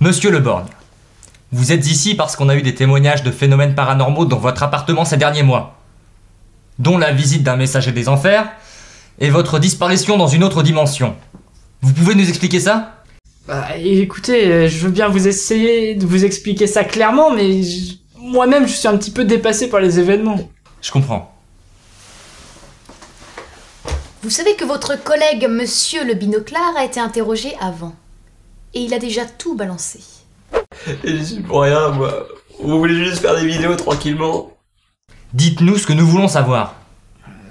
Monsieur Le Borgne, vous êtes ici parce qu'on a eu des témoignages de phénomènes paranormaux dans votre appartement ces derniers mois, dont la visite d'un messager des enfers et votre disparition dans une autre dimension. Vous pouvez nous expliquer ça ? Bah écoutez, je veux bien vous essayer de vous expliquer ça clairement, mais moi-même je suis un petit peu dépassé par les événements. Je comprends. Vous savez que votre collègue Monsieur le Binoclard a été interrogé avant. Et il a déjà tout balancé. Et j'y suis pour rien, moi. Vous voulez juste faire des vidéos tranquillement? Dites-nous ce que nous voulons savoir.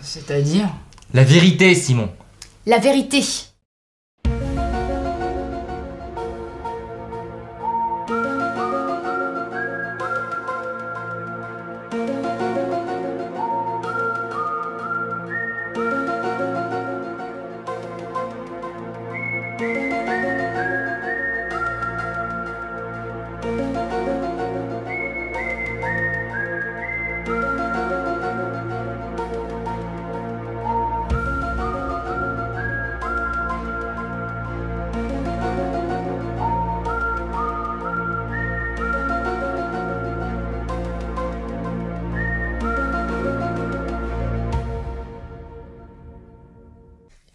C'est-à-dire ? La vérité, Simon. La vérité.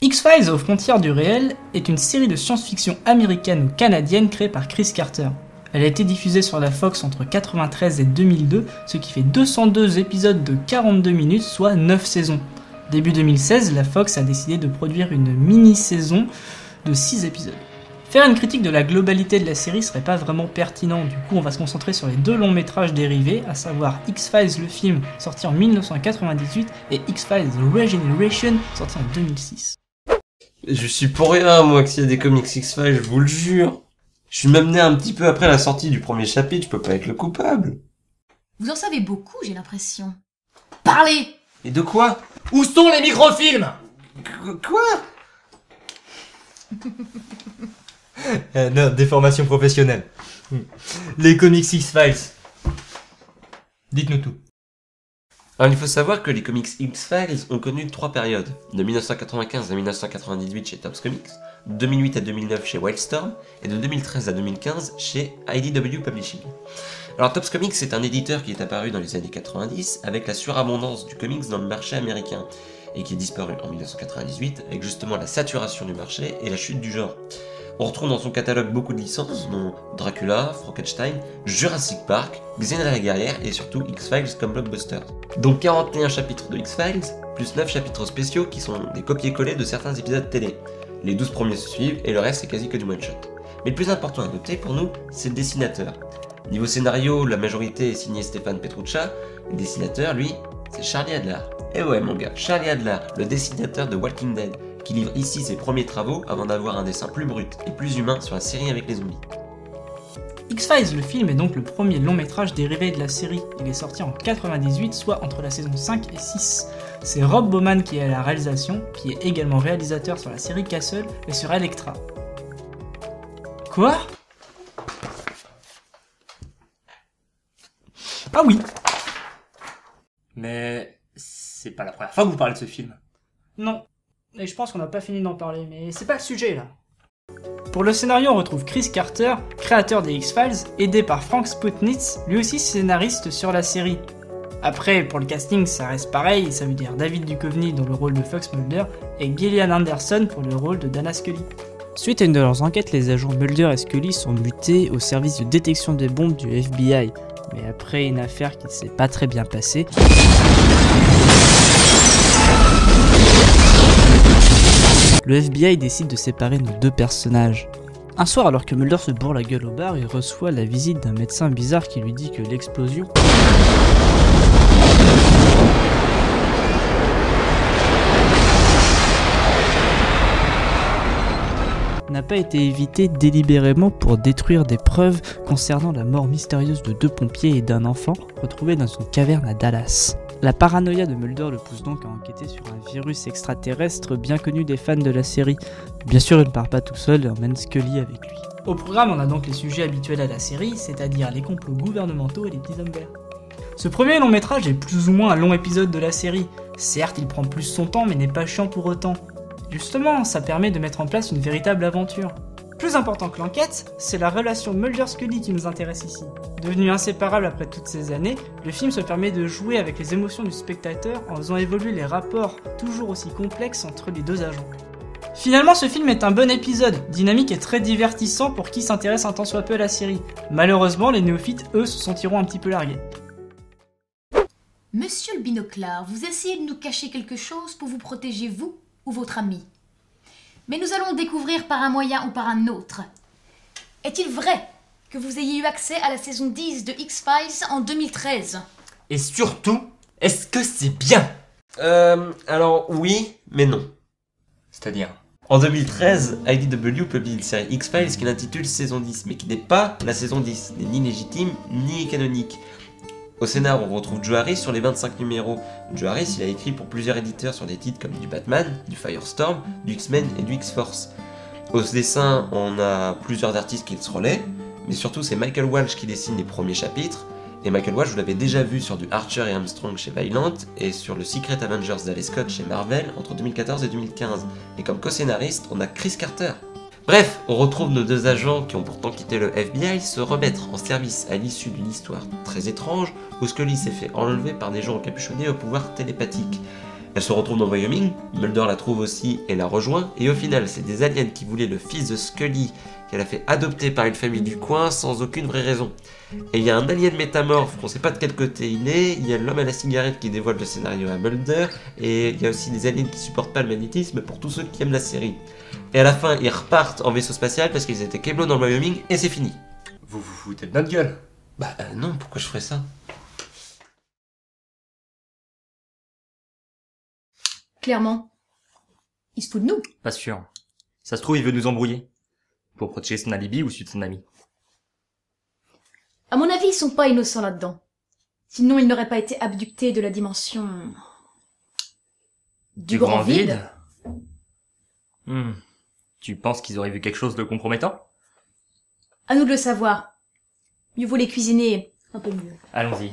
X-Files aux frontières du réel est une série de science-fiction américaine-canadienne créée par Chris Carter. Elle a été diffusée sur la Fox entre 1993 et 2002, ce qui fait 202 épisodes de 42 minutes, soit 9 saisons. Début 2016, la Fox a décidé de produire une mini-saison de 6 épisodes. Faire une critique de la globalité de la série serait pas vraiment pertinent, du coup on va se concentrer sur les deux longs métrages dérivés, à savoir X-Files le film, sorti en 1998, et X-Files Regeneration, sorti en 2006. Je suis pour rien, moi, que s'il y a des comics X-Files, je vous le jure. Je suis même né un petit peu après la sortie du premier chapitre, je peux pas être le coupable. Vous en savez beaucoup, j'ai l'impression. Parlez! Et de quoi? Où sont les microfilms ? Quoi? Non, déformation professionnelle. Les comics X-Files. Dites-nous tout. Alors il faut savoir que les comics X-Files ont connu 3 périodes, de 1995 à 1998 chez Topps Comics, de 2008 à 2009 chez Wildstorm, et de 2013 à 2015 chez IDW Publishing. Alors Topps Comics c'est un éditeur qui est apparu dans les années 90 avec la surabondance du comics dans le marché américain, et qui est disparu en 1998 avec justement la saturation du marché et la chute du genre. On retrouve dans son catalogue beaucoup de licences, dont Dracula, Frankenstein, Jurassic Park, Xena la guerrière et surtout X-Files comme blockbuster. Donc 41 chapitres de X-Files, plus 9 chapitres spéciaux qui sont des copier-coller de certains épisodes télé. Les 12 premiers se suivent et le reste c'est quasi que du one-shot. Mais le plus important à noter pour nous, c'est le dessinateur. Niveau scénario, la majorité est signée Stéphane Petruccia, le dessinateur, lui, c'est Charlie Adler. Et ouais mon gars, Charlie Adler, le dessinateur de Walking Dead, qui livre ici ses premiers travaux avant d'avoir un dessin plus brut et plus humain sur la série avec les zombies. X-Files le film est donc le premier long métrage dérivé de la série. Il est sorti en 98, soit entre la saison 5 et 6. C'est Rob Bowman qui est à la réalisation, qui est également réalisateur sur la série Castle et sur Elektra. Quoi ? Ah oui. Mais c'est pas la première fois que vous parlez de ce film. Non. Et je pense qu'on n'a pas fini d'en parler, mais c'est pas le sujet là. Pour le scénario, on retrouve Chris Carter, créateur des X-Files, aidé par Frank Sputnitz, lui aussi scénariste sur la série. Après, pour le casting, ça reste pareil, ça veut dire David Duchovny dans le rôle de Fox Mulder et Gillian Anderson pour le rôle de Dana Scully. Suite à une de leurs enquêtes, les agents Mulder et Scully sont mutés au service de détection des bombes du FBI. Mais après une affaire qui ne s'est pas très bien passée, le FBI décide de séparer nos deux personnages. Un soir, alors que Mulder se bourre la gueule au bar, il reçoit la visite d'un médecin bizarre qui lui dit que l'explosion n'a pas été évitée délibérément pour détruire des preuves concernant la mort mystérieuse de 2 pompiers et d'un enfant retrouvés dans une caverne à Dallas. La paranoïa de Mulder le pousse donc à enquêter sur un virus extraterrestre bien connu des fans de la série. Bien sûr, il ne part pas tout seul et emmène Scully avec lui. Au programme, on a donc les sujets habituels à la série, c'est-à-dire les complots gouvernementaux et les petits hommes verts. Ce premier long métrage est plus ou moins un long épisode de la série. Certes, il prend plus son temps, mais n'est pas chiant pour autant. Justement, ça permet de mettre en place une véritable aventure. Plus important que l'enquête, c'est la relation Mulder-Scully qui nous intéresse ici. Devenu inséparable après toutes ces années, le film se permet de jouer avec les émotions du spectateur en faisant évoluer les rapports toujours aussi complexes entre les deux agents. Finalement, ce film est un bon épisode, dynamique et très divertissant pour qui s'intéresse un tant soit peu à la série. Malheureusement, les néophytes, eux, se sentiront un petit peu largués. Monsieur le binoclard, vous essayez de nous cacher quelque chose pour vous protéger, vous ou votre ami. Mais nous allons le découvrir par un moyen ou par un autre. Est-il vrai que vous ayez eu accès à la saison 10 de X-Files en 2013 ? Et surtout, est-ce que c'est bien ? Alors oui, mais non. C'est-à-dire ? En 2013, IDW publie une série X-Files qu'il intitule Saison 10, mais qui n'est pas la saison 10, n'est ni légitime ni canonique. Au scénar, on retrouve Joe Harris sur les 25 numéros. Joe Harris, il a écrit pour plusieurs éditeurs sur des titres comme du Batman, du Firestorm, du X-Men et du X-Force. Au dessin, on a plusieurs artistes qui se relaient, mais surtout c'est Michael Walsh qui dessine les premiers chapitres. Et Michael Walsh, vous l'avez déjà vu sur du Archer et Armstrong chez Valiant, et sur le Secret Avengers d'Ales Scott chez Marvel entre 2014 et 2015. Et comme co-scénariste, on a Chris Carter. Bref, on retrouve nos deux agents qui ont pourtant quitté le FBI se remettre en service à l'issue d'une histoire très étrange où Scully s'est fait enlever par des gens encapuchonnés au pouvoir télépathique. Elle se retrouve dans Wyoming, Mulder la trouve aussi et la rejoint, et au final c'est des aliens qui voulaient le fils de Scully qu'elle a fait adopter par une famille du coin sans aucune vraie raison. Et il y a un alien métamorphe qu'on sait pas de quel côté il est, il y a l'homme à la cigarette qui dévoile le scénario à Mulder, et il y a aussi des aliens qui supportent pas le magnétisme pour tous ceux qui aiment la série. Et à la fin, ils repartent en vaisseau spatial parce qu'ils étaient keblo dans le Wyoming, et c'est fini. Vous vous foutez de notre gueule. Non, pourquoi je ferais ça ? Clairement, il se fout de nous. Pas sûr. Ça se trouve, il veut nous embrouiller. Pour protéger son alibi ou celui de son ami. À mon avis, ils sont pas innocents là-dedans. Sinon, ils n'auraient pas été abductés de la dimension... du grand vide. Tu penses qu'ils auraient vu quelque chose de compromettant ? À nous de le savoir. Mieux vaut les cuisiner un peu mieux. Allons-y.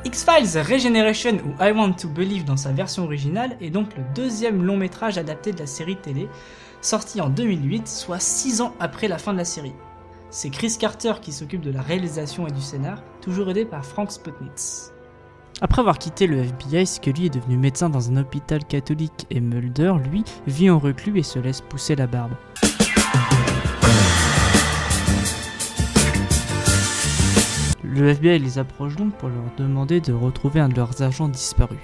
X-Files Regeneration ou I Want to Believe dans sa version originale est donc le deuxième long métrage adapté de la série télé, sorti en 2008, soit 6 ans après la fin de la série. C'est Chris Carter qui s'occupe de la réalisation et du scénar, toujours aidé par Frank Spotnitz. Après avoir quitté le FBI, Scully est devenu médecin dans un hôpital catholique et Mulder, lui, vit en reclus et se laisse pousser la barbe. Le FBI les approche donc pour leur demander de retrouver un de leurs agents disparus.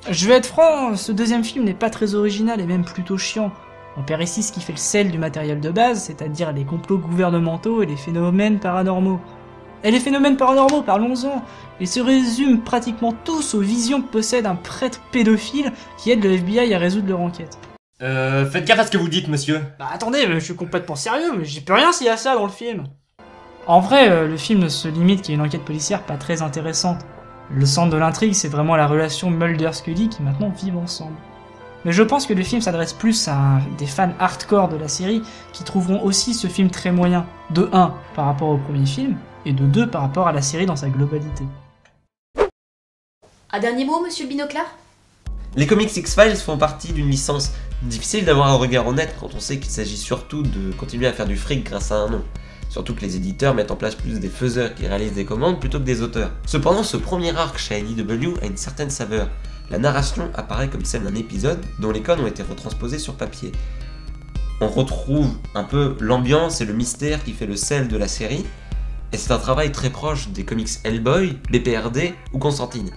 Je vais être franc, ce deuxième film n'est pas très original et même plutôt chiant. On perd ici ce qui fait le sel du matériel de base, c'est-à-dire les complots gouvernementaux et les phénomènes paranormaux. Et les phénomènes paranormaux, parlons-en, ils se résument pratiquement tous aux visions que possède un prêtre pédophile qui aide le FBI à résoudre leur enquête. Faites gaffe à ce que vous dites, monsieur. Bah attendez, je suis complètement sérieux, mais j'y peux rien s'il y a ça dans le film. En vrai, le film se limite qu'à une enquête policière pas très intéressante. Le centre de l'intrigue, c'est vraiment la relation Mulder-Scully qui maintenant vivent ensemble. Mais je pense que le film s'adresse plus à des fans hardcore de la série qui trouveront aussi ce film très moyen, de 1 par rapport au premier film, et de 2 par rapport à la série dans sa globalité. Un dernier mot, monsieur le binoclard ? Les comics X-Files font partie d'une licence difficile d'avoir un regard honnête quand on sait qu'il s'agit surtout de continuer à faire du fric grâce à un nom. Surtout que les éditeurs mettent en place plus des faiseurs qui réalisent des commandes plutôt que des auteurs. Cependant, ce premier arc chez IDW a une certaine saveur. La narration apparaît comme celle d'un épisode dont les codes ont été retransposés sur papier. On retrouve un peu l'ambiance et le mystère qui fait le sel de la série, et c'est un travail très proche des comics Hellboy, BPRD ou Constantine.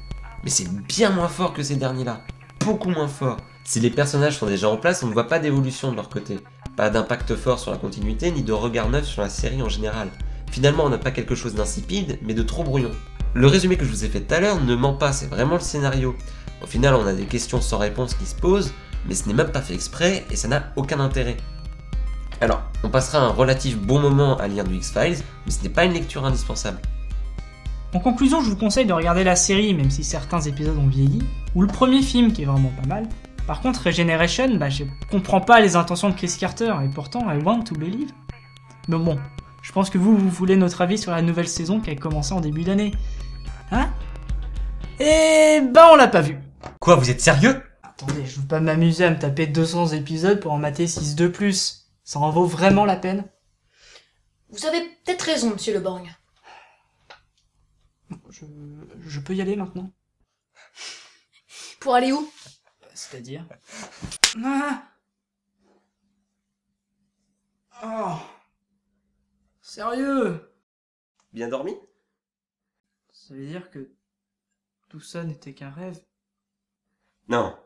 Mais c'est bien moins fort que ces derniers-là, beaucoup moins fort. Si les personnages sont déjà en place, on ne voit pas d'évolution de leur côté. Pas d'impact fort sur la continuité, ni de regard neuf sur la série en général. Finalement, on n'a pas quelque chose d'insipide, mais de trop brouillon. Le résumé que je vous ai fait tout à l'heure ne ment pas, c'est vraiment le scénario. Au final, on a des questions sans réponse qui se posent, mais ce n'est même pas fait exprès, et ça n'a aucun intérêt. Alors, on passera un relatif bon moment à lire du X-Files, mais ce n'est pas une lecture indispensable. En conclusion, je vous conseille de regarder la série, même si certains épisodes ont vieilli, ou le premier film qui est vraiment pas mal. Par contre, Regeneration, je comprends pas les intentions de Chris Carter, et pourtant, I Want to Believe. Mais bon, je pense que vous voulez notre avis sur la nouvelle saison qui a commencé en début d'année. Hein ? Et on l'a pas vu. Quoi, vous êtes sérieux ? Attendez, je veux pas m'amuser à me taper 200 épisodes pour en mater 6 de plus. Ça en vaut vraiment la peine? Vous avez peut-être raison, monsieur Le Borgne. Je peux y aller maintenant? Pour aller où? C'est-à-dire? Ah oh. Sérieux? Bien dormi? Ça veut dire que tout ça n'était qu'un rêve? Non.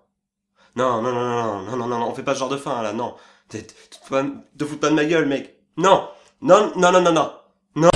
Non, non, non, non, non, non, non, non, on fait pas ce genre de fin, là, non. Te fous pas de ma gueule, mec. Non. Non, non, non, non, non. Non.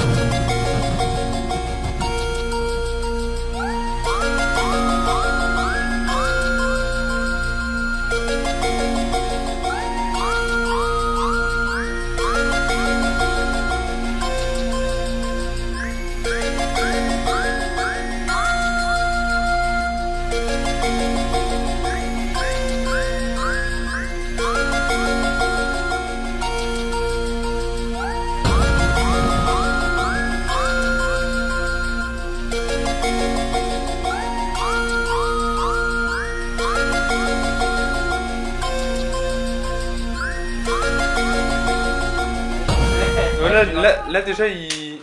Là déjà il...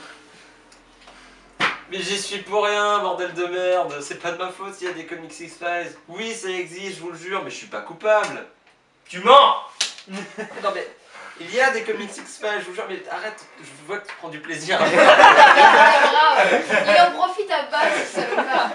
Mais j'y suis pour rien, bordel de merde. C'est pas de ma faute s'il y a des comics X-Files. Oui, ça existe, je vous le jure, mais je suis pas coupable. Tu mens! Non mais, il y a des comics X-Files, je vous jure, mais arrête, je vois que tu prends du plaisir. Grave. Il en profite à base, ça va.